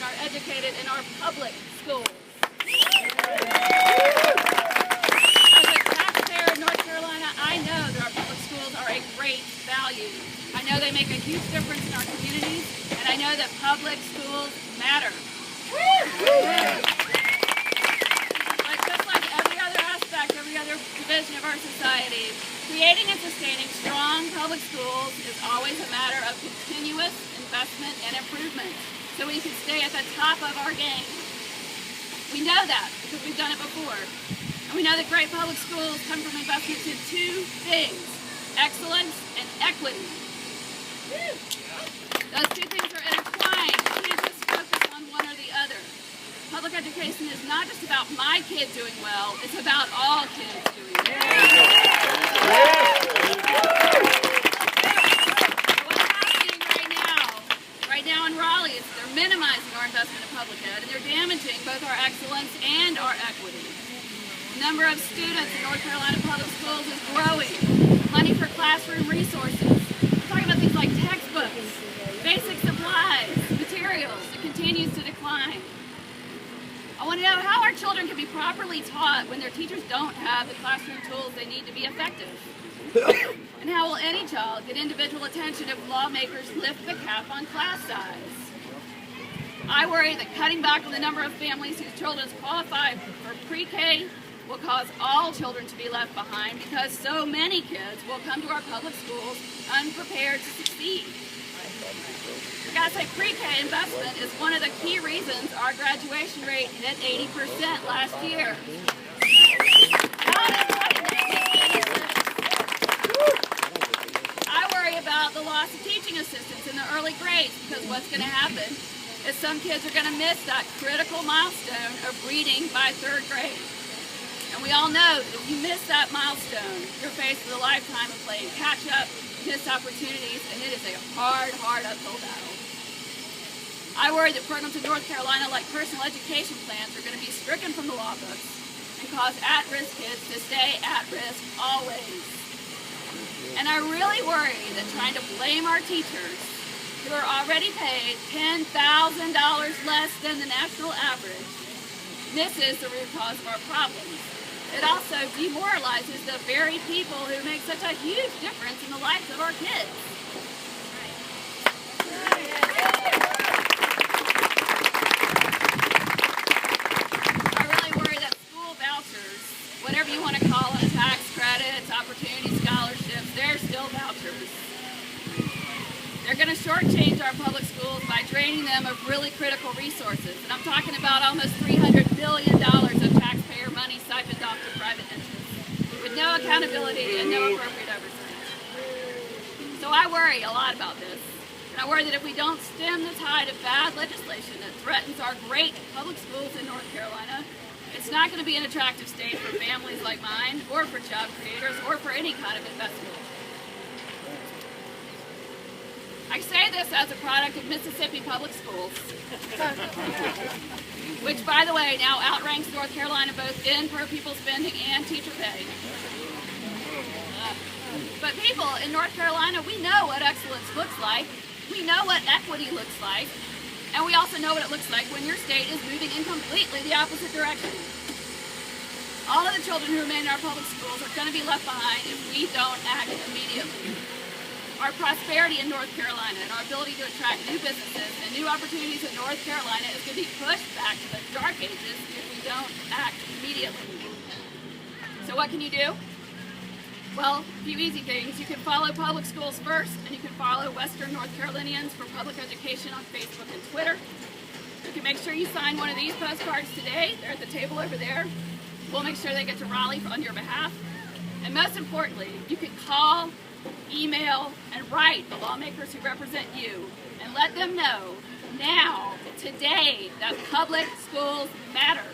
are educated in our public schools. As a taxpayer in North Carolina, I know that our public schools are a great value. I know they make a huge difference in our communities, and I know that public schools matter. But just like every other aspect, every other division of our society, creating and sustaining strong public schools is always a matter of continuous investment and improvement, so we can stay at the top of our game. We know that because we've done it before. And we know that great public schools come from investments in two things: excellence and equity. Those two things are intertwined. You can't just focus on one or the other. Public education is not just about my kid doing well, it's about all kids doing well. What's happening right now in Raleigh is they're minimizing our investment in public ed, and they're damaging both our excellence and our equity. The number of students in North Carolina public schools is growing. Money for classroom resources. We're talking about things like textbooks, basic supplies, materials. It continues to decline. I want to know how our children can be properly taught when their teachers don't have the classroom tools they need to be effective. And how will any child get individual attention if lawmakers lift the cap on class size? I worry that cutting back on the number of families whose children qualify for pre-K will cause all children to be left behind because so many kids will come to our public schools unprepared to succeed. I gotta say, pre-K investment is one of the key reasons our graduation rate hit 80% last year. I worry about the loss of teaching assistants in the early grades because what's going to happen is some kids are going to miss that critical milestone of reading by third grade. And we all know that if you miss that milestone, you're faced with a lifetime of playing catch-up, missed opportunities, and it is a hard uphill battle. I worry that programs in North Carolina like personal education plans are going to be stricken from the law books and cause at-risk kids to stay at risk always. And I really worry that trying to blame our teachers, who are already paid $10,000 less than the national average, misses the root cause of our problems. It also demoralizes the very people who make such a huge difference in the lives of our kids. I really worry that school vouchers, whatever you want to call them, tax credits, opportunity scholarships, they're still vouchers. They're going to shortchange our public schools by draining them of really critical resources. And I'm talking about almost $300 billion of taxpayer money siphoned off to private interests, with no accountability and no appropriate oversight. So I worry a lot about this. And I worry that if we don't stem the tide of bad legislation that threatens our great public schools in North Carolina, it's not going to be an attractive state for families like mine, or for job creators, or for any kind of investment. I say this as a product of Mississippi public schools, which, by the way, now outranks North Carolina both in per pupil spending and teacher pay. But people in North Carolina, we know what excellence looks like. We know what equity looks like. And we also know what it looks like when your state is moving in completely the opposite direction. All of the children who remain in our public schools are going to be left behind if we don't act immediately. Our prosperity in North Carolina and our ability to attract new businesses and new opportunities in North Carolina is going to be pushed back to the dark ages if we don't act immediately. So what can you do? Well, a few easy things. You can follow Public Schools First, and you can follow Western North Carolinians for Public Education on Facebook and Twitter. You can make sure you sign one of these postcards today. They're at the table over there. We'll make sure they get to Raleigh on your behalf. And most importantly, you can call, email, and write the lawmakers who represent you and let them know now, today, that public schools matter.